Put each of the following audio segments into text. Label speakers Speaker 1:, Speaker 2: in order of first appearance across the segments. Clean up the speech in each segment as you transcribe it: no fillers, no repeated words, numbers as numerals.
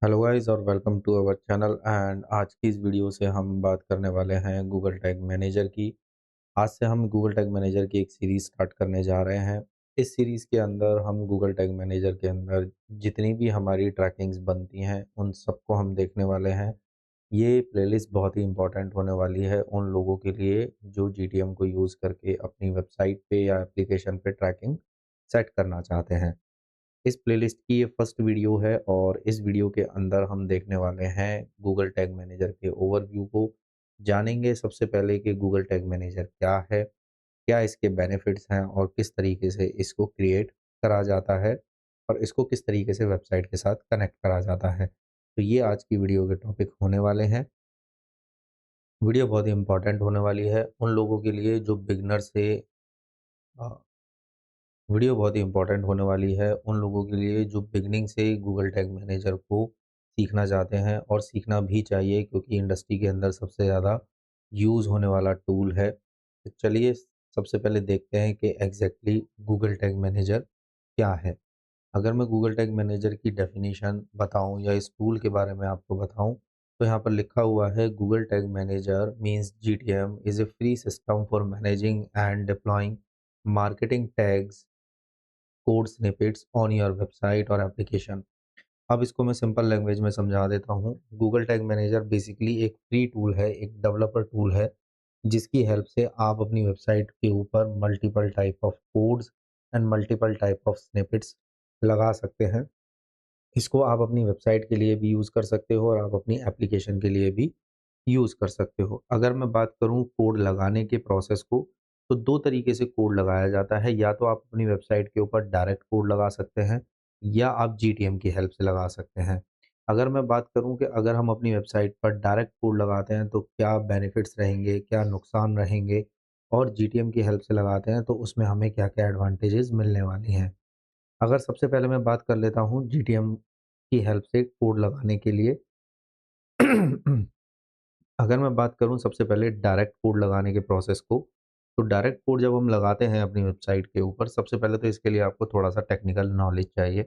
Speaker 1: Hello guys और welcome to our channel and आज की इस वीडियो से हम बात करने वाले हैं गूगल टैग मैनेजर की। आज से हम गूगल टैग मैनेजर की एक सीरीज़ स्टार्ट करने जा रहे हैं। इस सीरीज़ के अंदर हम गूगल टैग मैनेजर के अंदर जितनी भी हमारी ट्रैकिंग्स बनती हैं उन सबको हम देखने वाले हैं। ये प्लेलिस्ट बहुत ही इंपॉर्टेंट होने वाली है उन लोगों के लिए जो जीटीएम को यूज़ करके अपनी वेबसाइट पे या एप्लीकेशन पे ट्रैकिंग सेट करना चाहते हैं। इस प्लेलिस्ट की ये फर्स्ट वीडियो है और इस वीडियो के अंदर हम देखने वाले हैं गूगल टैग मैनेजर के ओवरव्यू को। जानेंगे सबसे पहले कि गूगल टैग मैनेजर क्या है, क्या इसके बेनिफिट्स हैं और किस तरीके से इसको क्रिएट करा जाता है और इसको किस तरीके से वेबसाइट के साथ कनेक्ट करा जाता है। तो ये आज की वीडियो के टॉपिक होने वाले हैं। वीडियो बहुत ही इंपॉर्टेंट होने वाली है उन लोगों के लिए जो बिगनर से अ, वीडियो बहुत ही इंपॉर्टेंट होने वाली है उन लोगों के लिए जो बिगनिंग से गूगल टैग मैनेजर को सीखना चाहते हैं और सीखना भी चाहिए क्योंकि इंडस्ट्री के अंदर सबसे ज़्यादा यूज़ होने वाला टूल है। तो चलिए सबसे पहले देखते हैं कि एग्जैक्टली गूगल टैग मैनेजर क्या है। अगर मैं गूगल टैग मैनेजर की डेफिनेशन बताऊं या इस टूल के बारे में आपको बताऊं तो यहाँ पर लिखा हुआ है Google tag manager means GTM is a free system for managing and deploying marketing tags code snippets on your website और एप्लीकेशन। अब इसको मैं सिंपल लैंग्वेज में समझा देता हूँ। गूगल टैग मैनेजर बेसिकली एक फ्री टूल है, एक डेवलपर टूल है, जिसकी हेल्प से आप अपनी वेबसाइट के ऊपर multiple type of codes and multiple type of snippets लगा सकते हैं। इसको आप अपनी वेबसाइट के लिए भी यूज़ कर सकते हो और आप अपनी एप्लीकेशन के लिए भी यूज़ कर सकते हो। अगर मैं बात करूँ कोड लगाने के प्रोसेस को, तो 2 तरीके से कोड लगाया जाता है। या तो आप अपनी वेबसाइट के ऊपर डायरेक्ट कोड लगा सकते हैं या आप जीटीएम की हेल्प से लगा सकते हैं। अगर मैं बात करूँ कि अगर हम अपनी वेबसाइट पर डायरेक्ट कोड लगाते हैं तो क्या बेनिफिट्स रहेंगे, क्या नुकसान रहेंगे और जीटीएम की हेल्प से लगाते हैं तो उसमें हमें क्या-क्या एडवांटेजेस मिलने वाली हैं। अगर सबसे पहले मैं बात कर लेता हूँ जीटीएम की हेल्प से कोड लगाने के लिए अगर मैं बात करूँ सबसे पहले डायरेक्ट कोड लगाने के प्रोसेस को, तो डायरेक्ट कोड जब हम लगाते हैं अपनी वेबसाइट के ऊपर, सबसे पहले तो इसके लिए आपको थोड़ा-सा टेक्निकल नॉलेज चाहिए।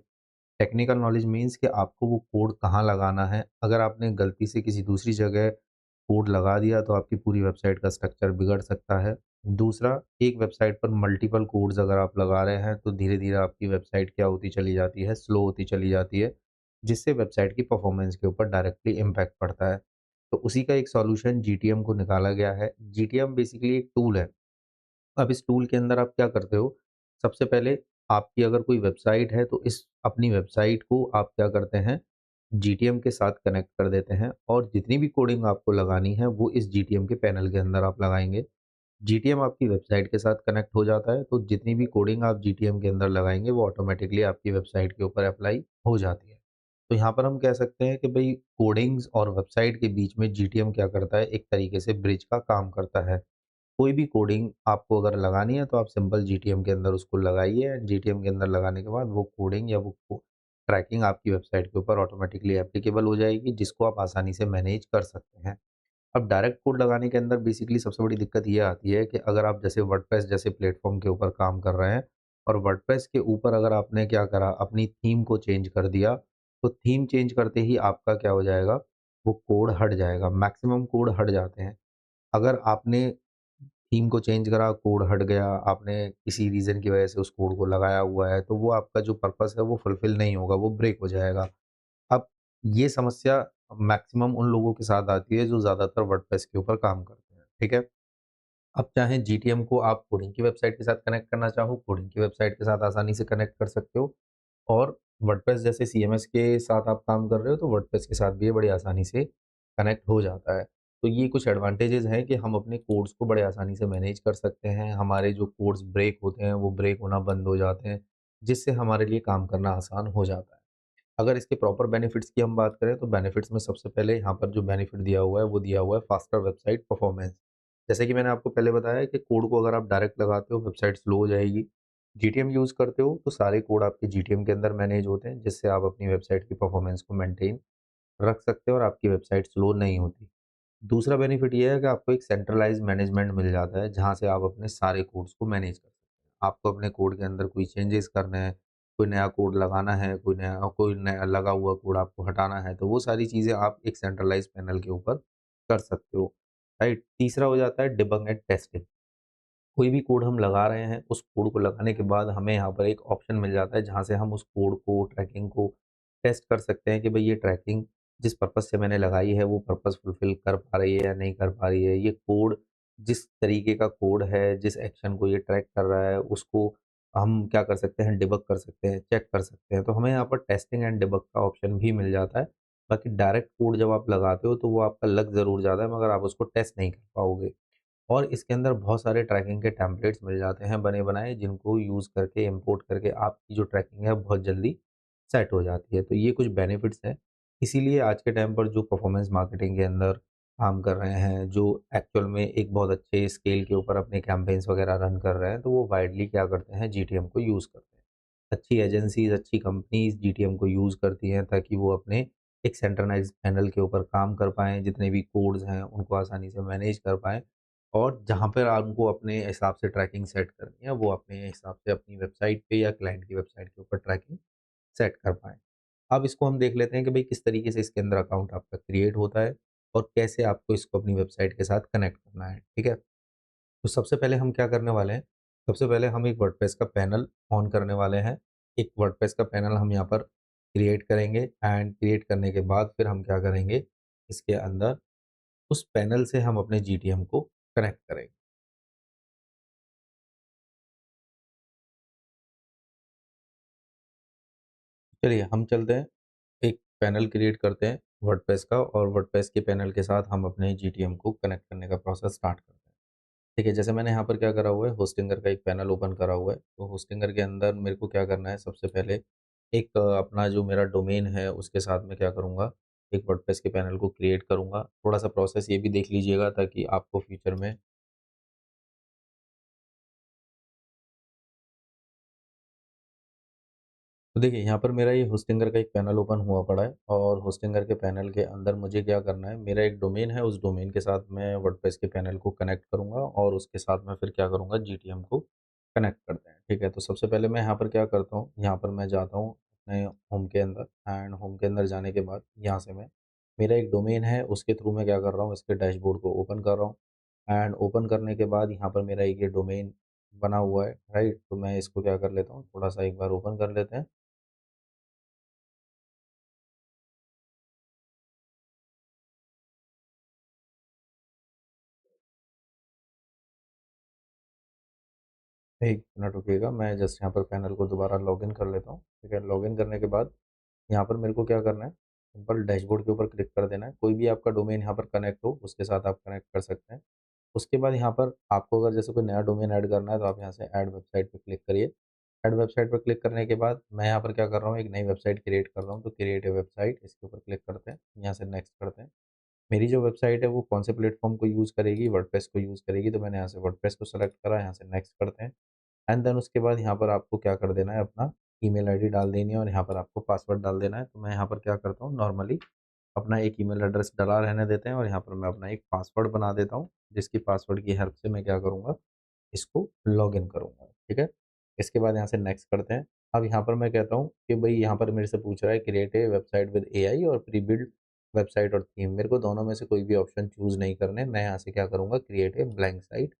Speaker 1: टेक्निकल नॉलेज मीन्स कि आपको वो कोड कहाँ लगाना है। अगर आपने गलती से किसी दूसरी जगह कोड लगा दिया, तो आपकी पूरी वेबसाइट का स्ट्रक्चर बिगड़ सकता है। दूसरा, एक वेबसाइट पर मल्टीपल कोड्स अगर आप लगा रहे हैं, तो धीरे-धीरे आपकी वेबसाइट क्या होती चली जाती है, स्लो होती चली जाती है, जिससे वेबसाइट की परफॉर्मेंस के ऊपर डायरेक्टली इम्पैक्ट पड़ता है। तो उसी का एक सॉल्यूशन जीटीएम को निकाला गया है। जीटीएम बेसिकली एक टूल है। अब इस टूल के अंदर आप क्या करते हो, सबसे पहले आपकी अगर कोई वेबसाइट है तो इस अपनी वेबसाइट को आप क्या करते हैं, जीटीएम के साथ कनेक्ट कर देते हैं और जितनी भी कोडिंग आपको लगानी है वो इस जीटीएम के पैनल के अंदर आप लगाएँगे। जीटीएम आपकी वेबसाइट के साथ कनेक्ट हो जाता है, तो जितनी भी कोडिंग आप जीटीएम के अंदर लगाएँगे वो ऑटोमैटिकली आपकी वेबसाइट के ऊपर अप्लाई हो जाती है। तो यहाँ पर हम कह सकते हैं कि भई कोडिंग्स और वेबसाइट के बीच में जीटीएम क्या करता है, एक तरीके से ब्रिज का काम करता है। कोई भी कोडिंग आपको अगर लगानी है तो आप सिंपल जीटीएम के अंदर उसको लगाइए एंड जीटीएम के अंदर लगाने के बाद वो कोडिंग या वो ट्रैकिंग आपकी वेबसाइट के ऊपर ऑटोमेटिकली एप्लीकेबल हो जाएगी जिसको आप आसानी से मैनेज कर सकते हैं। अब डायरेक्ट कोड लगाने के अंदर बेसिकली सबसे बड़ी दिक्कत ये आती है कि अगर आप जैसे वर्डप्रेस जैसे प्लेटफॉर्म के ऊपर काम कर रहे हैं और वर्डप्रेस के ऊपर अगर आपने क्या करा अपनी थीम को चेंज कर दिया, तो थीम चेंज करते ही आपका क्या हो जाएगा, वो कोड हट जाएगा, मैक्सिमम कोड हट जाते हैं। अगर आपने थीम को चेंज करा, कोड हट गया, आपने किसी रीज़न की वजह से उस कोड को लगाया हुआ है, तो वो आपका जो पर्पस है वो फुलफ़िल नहीं होगा, वो ब्रेक हो जाएगा। अब ये समस्या मैक्सिमम उन लोगों के साथ आती है जो ज़्यादातर वर्डप्रेस के ऊपर काम करते हैं, ठीक है? अब चाहे जीटीएम को आप कोडिंग की वेबसाइट के साथ कनेक्ट करना चाहो, कोडिंग की वेबसाइट के साथ आसानी से कनेक्ट कर सकते हो और वर्डप्रेस जैसे सीएमएस के साथ आप काम कर रहे हो, तो वर्डप्रेस के साथ भी ये बड़ी आसानी से कनेक्ट हो जाता है। तो ये कुछ एडवांटेजेज़ हैं कि हम अपने कोड्स को बड़े आसानी से मैनेज कर सकते हैं, हमारे जो कोड्स ब्रेक होते हैं, वो ब्रेक होना बंद हो जाते हैं, जिससे हमारे लिए काम करना आसान हो जाता है। अगर इसके प्रॉपर बेनिफिट्स की हम बात करें तो बेनिफिट्स में सबसे पहले यहाँ पर जो बेनिफिट दिया हुआ है वो दिया हुआ है फास्टर वेबसाइट परफॉर्मेंस। जैसे कि मैंने आपको पहले बताया कि कोड को अगर आप डायरेक्ट लगाते हो वेबसाइट स्लो हो जाएगी। जीटीएम यूज़ करते हो तो सारे कोड आपके जीटीएम के अंदर मैनेज होते हैं जिससे आप अपनी वेबसाइट की परफॉर्मेंस को मेंटेन रख सकते हो और आपकी वेबसाइट स्लो नहीं होती। दूसरा बेनिफिट ये है कि आपको एक सेंट्रलाइज़्ड मैनेजमेंट मिल जाता है, जहाँ से आप अपने सारे कोड्स को मैनेज कर सकते हैं। आपको अपने कोड के अंदर कोई चेंजेस करने हैं, कोई नया कोड लगाना है, कोई नया लगा हुआ कोड आपको हटाना है, तो वो सारी चीज़ें आप एक सेंट्रलाइज़ पैनल के ऊपर कर सकते हो, राइट? तीसरा हो जाता है डिबग एंड टेस्टिंग। कोई भी कोड हम लगा रहे हैं, उस कोड को लगाने के बाद हमें यहाँ पर एक ऑप्शन मिल जाता है जहाँ से हम उस कोड को, ट्रैकिंग को टेस्ट कर सकते हैं कि भई ये ट्रैकिंग जिस पर्पज़ से मैंने लगाई है वो पर्पज़ फुलफ़िल कर पा रही है या नहीं कर पा रही है। ये कोड जिस तरीके का कोड है, जिस एक्शन को ये ट्रैक कर रहा है उसको हम क्या कर सकते हैं, डिबग कर सकते हैं, चेक कर सकते हैं। तो हमें यहाँ पर टेस्टिंग एंड डिबग का ऑप्शन भी मिल जाता है। बाकी डायरेक्ट कोड जब आप लगाते हो तो वो आपका लग ज़रूर जाता है मगर आप उसको टेस्ट नहीं कर पाओगे। और इसके अंदर बहुत सारे ट्रैकिंग के टेम्पलेट्स मिल जाते हैं बने-बनाए जिनको यूज़ करके इम्पोर्ट करके आपकी जो ट्रैकिंग है बहुत जल्दी सेट हो जाती है। तो ये कुछ बेनिफिट्स हैं। इसीलिए आज के टाइम पर जो परफॉर्मेंस मार्केटिंग के अंदर काम कर रहे हैं, जो एक्चुअल में एक बहुत अच्छे स्केल के ऊपर अपने कैम्पेन्स वगैरह रन कर रहे हैं, तो वो वाइडली क्या करते हैं जीटीएम को यूज़ करते हैं। अच्छी एजेंसीज़, अच्छी कंपनीज़ जीटीएम को यूज़ करती हैं ताकि वो अपने एक सेंट्रलाइज़्ड पैनल के ऊपर काम कर पाएँ, जितने भी कोड्स हैं उनको आसानी से मैनेज कर पाएँ और जहाँ पर आपको अपने हिसाब से ट्रैकिंग सेट करनी है, वो अपने हिसाब से अपनी वेबसाइट पे या क्लाइंट की वेबसाइट के ऊपर ट्रैकिंग सेट कर पाएँ। अब इसको हम देख लेते हैं कि भई किस तरीके से इसके अंदर अकाउंट आपका क्रिएट होता है और कैसे आपको इसको अपनी वेबसाइट के साथ कनेक्ट करना है, ठीक है? तो सबसे पहले हम क्या करने वाले हैं, सबसे पहले हम एक वर्डप्रेस का पैनल ऑन करने वाले हैं। एक वर्डप्रेस का पैनल हम यहाँ पर क्रिएट करेंगे एंड क्रिएट करने के बाद फिर हम क्या करेंगे, इसके अंदर उस पैनल से हम अपने जीटीएम को कनेक्ट करेंगे। चलिए हम चलते हैं, एक पैनल क्रिएट करते हैं वर्डप्रेस का और वर्डप्रेस के पैनल के साथ हम अपने जीटीएम को कनेक्ट करने का प्रोसेस स्टार्ट करते हैं। ठीक है, जैसे मैंने यहाँ पर क्या करा हुआ है, होस्टिंगर का एक पैनल ओपन करा हुआ है। तो होस्टिंगर के अंदर मेरे को क्या करना है, सबसे पहले एक अपना जो मेरा डोमेन है उसके साथ मैं क्या करूँगा, एक वर्डप्रेस के पैनल को क्रिएट करूँगा। थोड़ा-सा प्रोसेस ये भी देख लीजिएगा ताकि आपको फ्यूचर में तो देखिए, यहाँ पर मेरा ये होस्टिंगर का एक पैनल ओपन हुआ पड़ा है और होस्टिंगर के पैनल के अंदर मुझे क्या करना है, मेरा एक डोमेन है, उस डोमेन के साथ मैं वर्डप्रेस के पैनल को कनेक्ट करूँगा और उसके साथ मैं फिर क्या करूँगा, जीटीएम को कनेक्ट करते हैं, ठीक है? तो सबसे पहले मैं यहाँ पर क्या करता हूँ, यहाँ पर मैं जाता हूँ अपने होम के अंदर एंड होम के अंदर जाने के बाद यहाँ से मैं मेरा एक डोमेन है, उसके थ्रू मैं क्या कर रहा हूँ, इसके डैशबोर्ड को ओपन कर रहा हूँ एंड ओपन करने के बाद यहाँ पर मेरा एक ये डोमेन बना हुआ है, राइट? तो मैं इसको क्या कर लेता हूँ, थोड़ा-सा एक बार ओपन कर लेते हैं। एक मिनट रुकिएगा, मैं जस्ट यहाँ पर पैनल को दोबारा लॉगिन कर लेता हूँ, ठीक है? लॉगिन करने के बाद यहाँ पर मेरे को क्या करना है, सिंपल डैशबोर्ड के ऊपर क्लिक कर देना है। कोई भी आपका डोमेन यहाँ पर कनेक्ट हो, उसके साथ आप कनेक्ट कर सकते हैं। उसके बाद यहाँ पर आपको अगर जैसे कोई नया डोमेन ऐड करना है, तो आप यहाँ से ऐड वेबसाइट पे क्लिक करिए। ऐड वेबसाइट पे क्लिक करने के बाद मैं यहाँ पर क्या कर रहा हूँ, एक नई वेबसाइट क्रिएट कर रहा हूँ, तो क्रिएट अ वेबसाइट इसके ऊपर क्लिक करते हैं, यहाँ से नेक्स्ट करते हैं। मेरी जो वेबसाइट है वो कौन से प्लेटफ़ॉर्म को यूज़ करेगी, वर्डप्रेस को यूज़ करेगी, तो मैंने यहाँ से वर्डप्रेस को सेलेक्ट करा, यहाँ से नेक्स्ट करते हैं। एंड देन उसके बाद यहाँ पर आपको क्या कर देना है, अपना ईमेल आईडी डाल देनी है और यहाँ पर आपको पासवर्ड डाल देना है। तो मैं यहाँ पर क्या करता हूँ, नॉर्मली अपना एक ईमेल एड्रेस डला रहने देते हैं और यहाँ पर मैं अपना एक पासवर्ड बना देता हूँ, जिसकी पासवर्ड की हेल्प से मैं क्या करूँगा, इसको लॉगिन करूँगा, ठीक है? इसके बाद यहाँ से नेक्स्ट करते हैं। अब यहाँ पर मैं कहता हूँ कि भई यहाँ पर मेरे से पूछ रहा है create a website with AI और प्री बिल्ड वेबसाइट और थीम। मेरे को दोनों में से कोई भी ऑप्शन चूज़ नहीं करने। मैं यहाँ से क्या करूँगा, क्रिएट ए ब्लैंक साइट।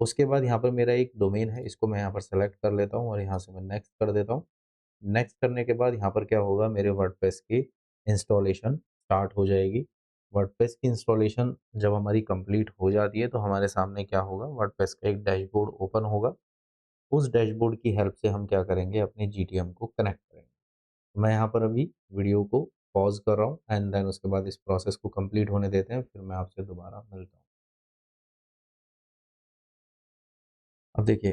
Speaker 1: उसके बाद यहाँ पर मेरा एक डोमेन है, इसको मैं यहाँ पर सेलेक्ट कर लेता हूँ और यहाँ से मैं नेक्स्ट कर देता हूँ। नेक्स्ट करने के बाद यहाँ पर क्या होगा, मेरे वर्डप्रेस की इंस्टॉलेशन स्टार्ट हो जाएगी। वर्डप्रेस की इंस्टॉलेशन जब हमारी कंप्लीट हो जाती है, तो हमारे सामने क्या होगा, वर्डप्रेस का एक डैशबोर्ड ओपन होगा। उस डैशबोर्ड की हेल्प से हम क्या करेंगे, अपने जीटीएम को कनेक्ट करेंगे। मैं यहाँ पर अभी वीडियो को पॉज़ कर रहा हूँ एंड देन उसके बाद इस प्रोसेस को कंप्लीट होने देते हैं, फिर मैं आपसे दोबारा मिलता हूँ। अब देखिए,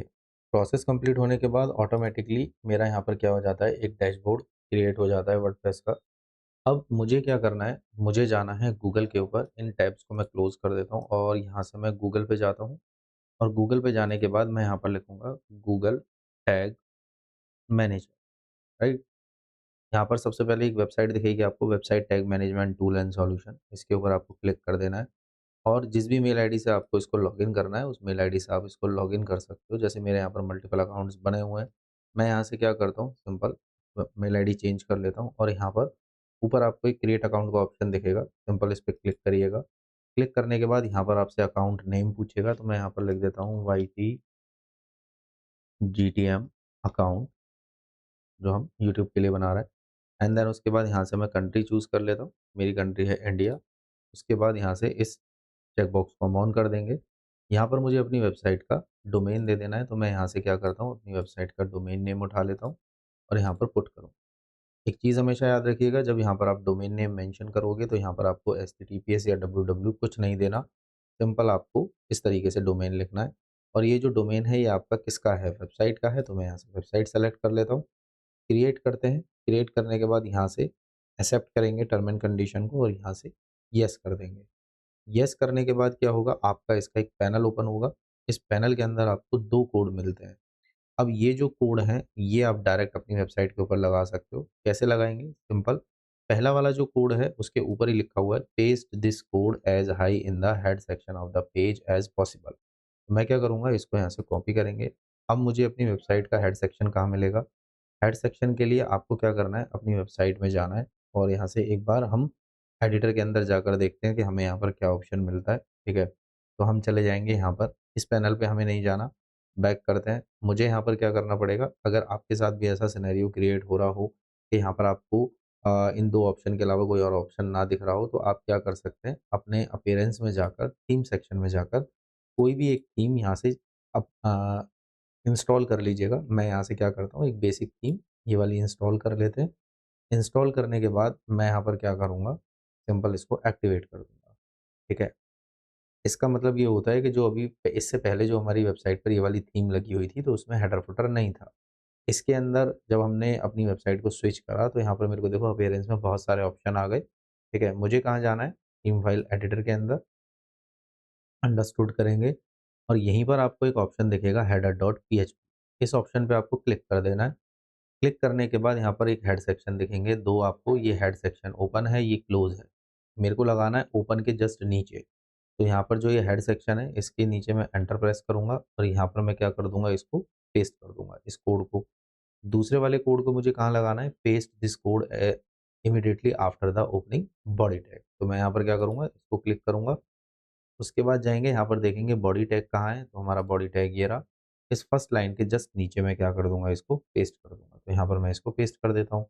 Speaker 1: प्रोसेस कंप्लीट होने के बाद ऑटोमैटिकली मेरा यहाँ पर क्या हो जाता है, एक डैशबोर्ड क्रिएट हो जाता है वर्डप्रेस का। अब मुझे क्या करना है, मुझे जाना है गूगल के ऊपर, इन टैब्स को मैं क्लोज़ कर देता हूँ और यहाँ से मैं गूगल पे जाता हूँ और गूगल पे जाने के बाद मैं यहाँ पर लिखूँगा गूगल टैग मैनेजर, राइट? यहाँ पर सबसे पहले एक वेबसाइट दिखेगी आपको, website tag management tool and solution, इसके ऊपर आपको क्लिक कर देना है और जिस भी मेल आईडी से आपको इसको लॉगिन करना है, उस मेल आईडी से आप इसको लॉगिन कर सकते हो। जैसे मेरे यहाँ पर मल्टीपल अकाउंट्स बने हुए हैं, मैं यहाँ से क्या करता हूँ, सिंपल मेल आईडी चेंज कर लेता हूँ और यहाँ पर ऊपर आपको एक क्रिएट अकाउंट का ऑप्शन दिखेगा, सिंपल इस पर क्लिक करिएगा। क्लिक करने के बाद यहाँ पर आपसे अकाउंट नेम पूछेगा, तो मैं यहाँ पर लिख देता हूँ YT GTM अकाउंट, जो हम यूट्यूब के लिए बना रहे हैं। एंड देन उसके बाद यहाँ से मैं कंट्री चूज़ कर लेता हूँ, मेरी कंट्री है इंडिया। उसके बाद यहाँ से इस चेक बॉक्स को हम ऑन कर देंगे। यहाँ पर मुझे अपनी वेबसाइट का डोमेन दे देना है, तो मैं यहाँ से क्या करता हूँ, अपनी वेबसाइट का डोमेन नेम उठा लेता हूँ और यहाँ पर पुट करूँ। एक चीज़ हमेशा याद रखिएगा, जब यहाँ पर आप डोमेन नेम मेंशन करोगे तो यहाँ पर आपको HTTPS या www कुछ नहीं देना, सिंपल आपको इस तरीके से डोमेन लिखना है। और ये जो डोमेन है ये आपका किसका है, वेबसाइट का है, तो मैं यहाँ से वेबसाइट सेलेक्ट कर लेता हूँ। क्रिएट करते हैं, क्रिएट करने के बाद यहाँ से एक्सेप्ट करेंगे टर्म एंड कंडीशन को और यहाँ से येस कर देंगे। येस करने के बाद क्या होगा, आपका इसका एक पैनल ओपन होगा। इस पैनल के अंदर आपको 2 कोड मिलते हैं। अब ये जो कोड हैं, ये आप डायरेक्ट अपनी वेबसाइट के ऊपर लगा सकते हो। कैसे लगाएँगे? सिंपल, पहला वाला जो कोड है उसके ऊपर ही लिखा हुआ है, paste this code as high in the head section of the page as possible. मैं क्या करूँगा, इसको यहाँ से कॉपी करेंगे। अब मुझे अपनी वेबसाइट का हेड सेक्शन कहाँ मिलेगा? हेड सेक्शन के लिए आपको क्या करना है, अपनी वेबसाइट में जाना है और यहाँ से एक बार हम एडिटर के अंदर जाकर देखते हैं कि हमें यहाँ पर क्या ऑप्शन मिलता है, ठीक है? तो हम चले जाएँगे यहाँ पर, इस पैनल पे हमें नहीं जाना, बैक करते हैं। मुझे यहाँ पर क्या करना पड़ेगा, अगर आपके साथ भी ऐसा सिनेरियो क्रिएट हो रहा हो कि यहाँ पर आपको इन 2 ऑप्शन के अलावा कोई और ऑप्शन ना दिख रहा हो, तो आप क्या कर सकते हैं, अपने अपीयरेंस में जाकर, थीम सेक्शन में जाकर कोई भी एक थीम यहाँ से अप इंस्टॉल कर लीजिएगा। मैं यहाँ से क्या करता हूँ, एक बेसिक थीम ये वाली इंस्टॉल कर लेते हैं। इंस्टॉल करने के बाद मैं यहाँ पर क्या करूँगा, सिंपल इसको एक्टिवेट कर दूँगा, ठीक है? इसका मतलब ये होता है कि जो अभी इससे पहले जो हमारी वेबसाइट पर ये वाली थीम लगी हुई थी, तो उसमें हेडर फुटर नहीं था। इसके अंदर जब हमने अपनी वेबसाइट को स्विच करा, तो यहाँ पर मेरे को देखो अपीयरेंस में बहुत सारे ऑप्शन आ गए, ठीक है? मुझे कहाँ जाना है, थीम फाइल एडिटर के अंदर अंडरस्टूड करेंगे और यहीं पर आपको एक ऑप्शन दिखेगा हेडर डॉट पीएचपी। इस ऑप्शन पे आपको क्लिक कर देना है। क्लिक करने के बाद यहाँ पर एक हेड सेक्शन दिखेंगे, 2 आपको, ये हेड सेक्शन ओपन है, ये क्लोज़ है। मेरे को लगाना है ओपन के जस्ट नीचे। तो यहाँ पर जो ये हेड सेक्शन है, इसके नीचे मैं एंटर प्रेस करूँगा और यहाँ पर मैं क्या कर दूँगा, इसको पेस्ट कर दूँगा, इस कोड को। दूसरे वाले कोड को मुझे कहाँ लगाना है, paste this code immediately after the opening body tag. तो मैं यहाँ पर क्या करूँगा, इसको क्लिक करूँगा। उसके बाद जाएँगे, यहाँ पर देखेंगे बॉडी टैग कहाँ है, तो हमारा बॉडी टैग ये रहा। इस फर्स्ट लाइन के जस्ट नीचे मैं क्या कर दूँगा, इसको पेस्ट कर दूँगा। तो यहाँ पर मैं इसको पेस्ट कर देता हूँ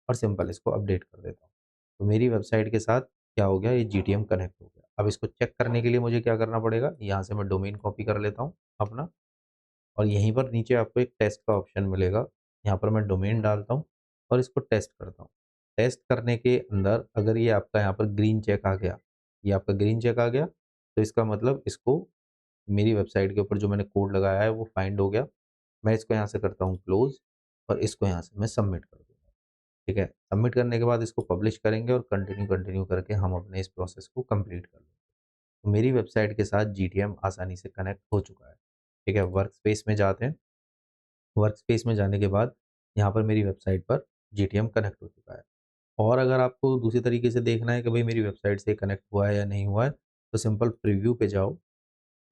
Speaker 1: और सिंपल इसको अपडेट कर देता हूँ। तो मेरी वेबसाइट के साथ क्या हो गया, ये जीटीएम कनेक्ट हो गया। अब इसको चेक करने के लिए मुझे क्या करना पड़ेगा, यहाँ से मैं डोमेन कॉपी कर लेता हूँ अपना और यहीं पर नीचे आपको एक टेस्ट का ऑप्शन मिलेगा। यहाँ पर मैं डोमेन डालता हूँ और इसको टेस्ट करता हूँ। टेस्ट करने के अंदर अगर ये आपका यहाँ पर ग्रीन चेक आ गया, ये आपका ग्रीन चेक आ गया, तो इसका मतलब इसको मेरी वेबसाइट के ऊपर जो मैंने कोड लगाया है वो फाइंड हो गया। मैं इसको यहाँ से करता हूँ क्लोज़ और इसको यहाँ से मैं सबमिट कर दूँगा, ठीक है? सबमिट करने के बाद इसको पब्लिश करेंगे और कंटिन्यू कंटिन्यू करके हम अपने इस प्रोसेस को कंप्लीट कर लेंगे। तो मेरी वेबसाइट के साथ जीटीएम आसानी से कनेक्ट हो चुका है, ठीक है? वर्कस्पेस में जाते हैं। वर्कस्पेस में जाने के बाद यहाँ पर मेरी वेबसाइट पर जीटीएम कनेक्ट हो चुका है। और अगर आपको दूसरे तरीके से देखना है कि भाई मेरी वेबसाइट से कनेक्ट हुआ है या नहीं हुआ है, तो सिंपल प्रीव्यू पे जाओ।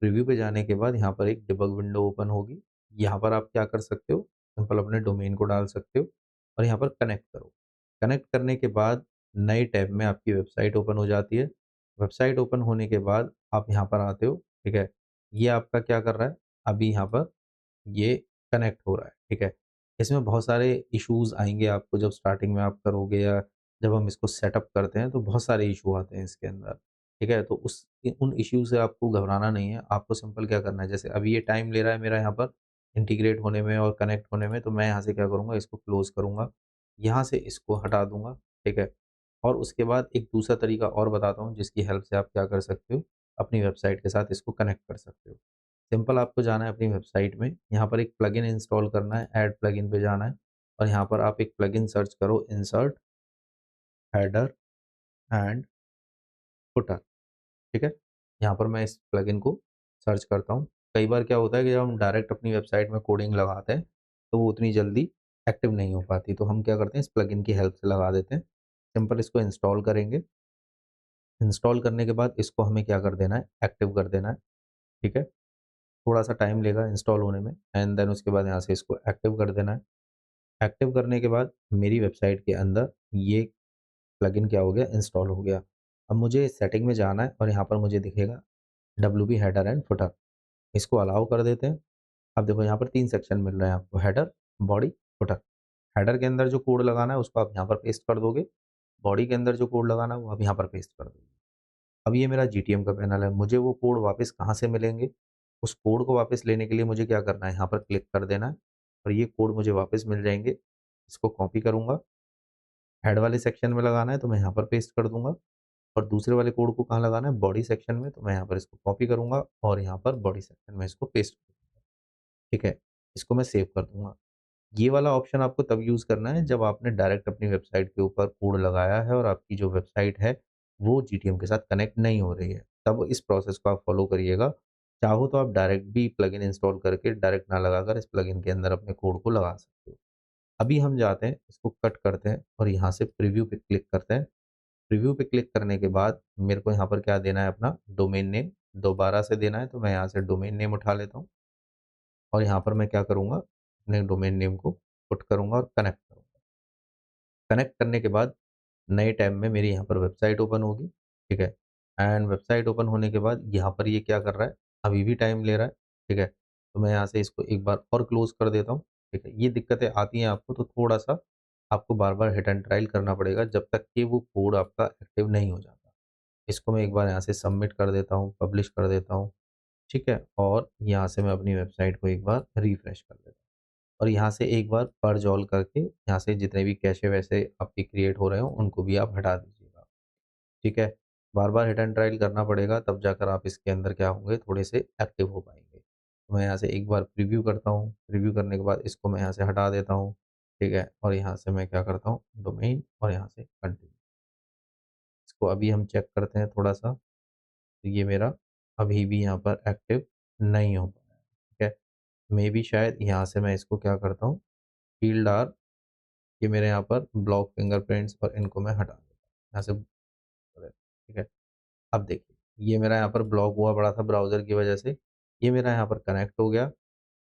Speaker 1: प्रीव्यू पे जाने के बाद यहाँ पर एक डिबग विंडो ओपन होगी। यहाँ पर आप क्या कर सकते हो, सिंपल अपने डोमेन को डाल सकते हो और यहाँ पर कनेक्ट करो। कनेक्ट करने के बाद नए टैब में आपकी वेबसाइट ओपन हो जाती है। वेबसाइट ओपन होने के बाद आप यहाँ पर आते हो, ठीक है? ये आपका क्या कर रहा है, अभी यहाँ पर ये कनेक्ट हो रहा है, ठीक है? इसमें बहुत सारे इश्यूज़ आएँगे आपको जब स्टार्टिंग में आप करोगे या जब हम इसको सेटअप करते हैं, तो बहुत सारे इश्यू आते हैं इसके अंदर, ठीक है? तो उन इश्यू से आपको घबराना नहीं है, आपको सिंपल क्या करना है, जैसे अभी ये टाइम ले रहा है मेरा यहाँ पर इंटीग्रेट होने में और कनेक्ट होने में, तो मैं यहाँ से क्या करूँगा, इसको क्लोज़ करूँगा, यहाँ से इसको हटा दूँगा, ठीक है? और उसके बाद एक दूसरा तरीका और बताता हूँ, जिसकी हेल्प से आप क्या कर सकते हो, अपनी वेबसाइट के साथ इसको कनेक्ट कर सकते हो। सिंपल आपको जाना है अपनी वेबसाइट में, यहाँ पर एक प्लगइन इंस्टॉल करना है, ऐड प्लगइन पे जाना है और यहाँ पर आप एक प्लगइन सर्च करो, इंसर्ट हेडर एंड फुटर, ठीक है? यहाँ पर मैं इस प्लगइन को सर्च करता हूँ। कई बार क्या होता है कि जब हम डायरेक्ट अपनी वेबसाइट में कोडिंग लगाते हैं, तो वो उतनी जल्दी एक्टिव नहीं हो पाती, तो हम क्या करते हैं, इस प्लगइन की हेल्प से लगा देते हैं। सिंपल इसको इंस्टॉल करेंगे, इंस्टॉल करने के बाद इसको हमें क्या कर देना है, एक्टिव कर देना है, ठीक है? थोड़ा-सा टाइम लेगा इंस्टॉल होने में एंड देन उसके बाद यहाँ से इसको एक्टिव कर देना है। एक्टिव करने के बाद मेरी वेबसाइट के अंदर ये प्लगइन क्या हो गया, इंस्टॉल हो गया। अब मुझे सेटिंग में जाना है और यहाँ पर मुझे दिखेगा डब्ल्यूपी हेडर एंड फुटर, इसको अलाउ कर देते हैं। अब देखो यहाँ पर 3 सेक्शन मिल रहे हैं आपको, हेडर, बॉडी, फुटर। हेडर के अंदर जो कोड लगाना है उसको आप यहाँ पर पेस्ट कर दोगे, बॉडी के अंदर जो कोड लगाना है वो आप यहाँ पर पेस्ट कर दोगे। अब ये मेरा जीटीएम का पैनल है, मुझे वो कोड वापस कहाँ से मिलेंगे? उस कोड को वापस लेने के लिए मुझे क्या करना है, यहाँ पर क्लिक कर देना है और ये कोड मुझे वापस मिल जाएँगे। इसको कॉपी करूँगा, हेड वाले सेक्शन में लगाना है तो मैं यहाँ पर पेस्ट कर दूँगा और दूसरे वाले कोड को कहाँ लगाना है, बॉडी सेक्शन में, तो मैं यहाँ पर इसको कॉपी करूँगा और यहाँ पर बॉडी सेक्शन में इसको पेस्ट कर दूँगा। ठीक है? इसको मैं सेव कर दूँगा। ये वाला ऑप्शन आपको तब यूज़ करना है जब आपने डायरेक्ट अपनी वेबसाइट के ऊपर कोड लगाया है और आपकी जो वेबसाइट है वो जीटीएम के साथ कनेक्ट नहीं हो रही है। तब इस प्रोसेस को आप फॉलो करिएगा। चाहो तो आप डायरेक्ट भी प्लगइन इंस्टॉल करके डायरेक्ट ना लगाकर इस प्लगइन के अंदर अपने कोड को लगा सकते हो। अभी हम जाते हैं, इसको कट करते हैं और यहाँ से प्रीव्यू पे क्लिक करते हैं। प्रीव्यू पे क्लिक करने के बाद मेरे को यहाँ पर क्या देना है, अपना डोमेन नेम दोबारा से देना है, तो मैं यहाँ से डोमेन नेम उठा लेता हूँ और यहाँ पर मैं क्या करूँगा, अपने डोमेन नेम को पुट करूँगा और कनेक्ट करूँगा। कनेक्ट करने के बाद नए टैब में मेरी यहाँ पर वेबसाइट ओपन होगी, ठीक है? एंड वेबसाइट ओपन होने के बाद यहाँ पर ये क्या कर रहा है, अभी भी टाइम ले रहा है, ठीक है? तो मैं यहाँ से इसको एक बार और क्लोज़ कर देता हूँ, ठीक है? ये दिक्कतें आती हैं आपको तो थोड़ा-सा आपको बार-बार हिट एंड ट्रायल करना पड़ेगा जब तक कि वो कोड आपका एक्टिव नहीं हो जाता। इसको मैं एक बार यहाँ से सबमिट कर देता हूँ, पब्लिश कर देता हूँ, ठीक है? और यहाँ से मैं अपनी वेबसाइट को एक बार रिफ्रेश कर देता हूँ। और यहाँ से एक बार पर्ज ऑल करके यहाँ से जितने भी कैशे-वैसे आपके क्रिएट हो रहे हो उनको भी आप हटा दीजिएगा, ठीक है? बार-बार हिट एंड ट्रायल करना पड़ेगा तब जाकर आप इसके अंदर क्या होंगे, थोड़े से एक्टिव हो पाएँगे। तो मैं यहाँ से एक बार प्रीव्यू करता हूँ, प्रीव्यू करने के बाद इसको मैं यहाँ से हटा देता हूँ, ठीक है? और यहाँ से मैं क्या करता हूँ, डोमेन और यहाँ से कंटिन्यू। इसको अभी हम चेक करते हैं थोड़ा-सा, तो ये मेरा अभी भी यहाँ पर एक्टिव नहीं हो पाया है, ठीक है? मेबी शायद यहाँ से मैं इसको क्या करता हूँ, फ़ील्ड आर, ये मेरे यहाँ पर ब्लॉक फिंगरप्रिंट्स और इनको मैं हटा देता हूँ। यहाँ से ठीक है। अब देखिए, ये मेरा यहाँ पर ब्लॉक हुआ पड़ा था ब्राउज़र की वजह से, ये मेरा यहाँ पर कनेक्ट हो गया।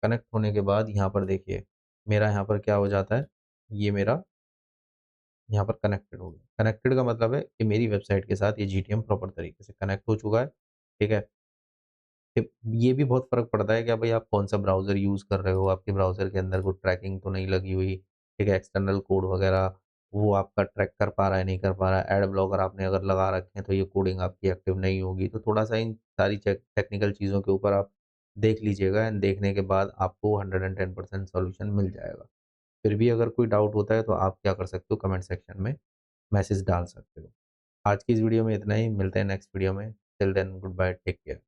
Speaker 1: कनेक्ट होने के बाद यहाँ पर देखिए, मेरा यहाँ पर क्या हो जाता है, ये मेरा यहाँ पर कनेक्टेड हो गया। कनेक्टेड का मतलब है कि मेरी वेबसाइट के साथ ये जीटीएम प्रॉपर तरीके से कनेक्ट हो चुका है, ठीक है। ये भी बहुत फ़र्क पड़ता है कि भई आप कौन-सा ब्राउज़र यूज़ कर रहे हो, आपके ब्राउज़र के अंदर कोई ट्रैकिंग तो नहीं लगी हुई, ठीक है, एक्सटर्नल कोड वगैरह वो आपका ट्रैक कर पा रहा है, नहीं कर पा रहा है। एड ब्लॉकर आपने अगर लगा रखे हैं, तो ये कोडिंग आपकी एक्टिव नहीं होगी। तो थोड़ा-सा इन सारी टेक्निकल चीज़ों के ऊपर आप देख लीजिएगा एंड देखने के बाद आपको 110% सॉल्यूशन मिल जाएगा। फिर भी अगर कोई डाउट होता है, तो आप क्या कर सकते हो, कमेंट सेक्शन में मैसेज डाल सकते हो। आज की इस वीडियो में इतना ही, मिलते हैं नेक्स्ट वीडियो में। Till then goodbye, take care.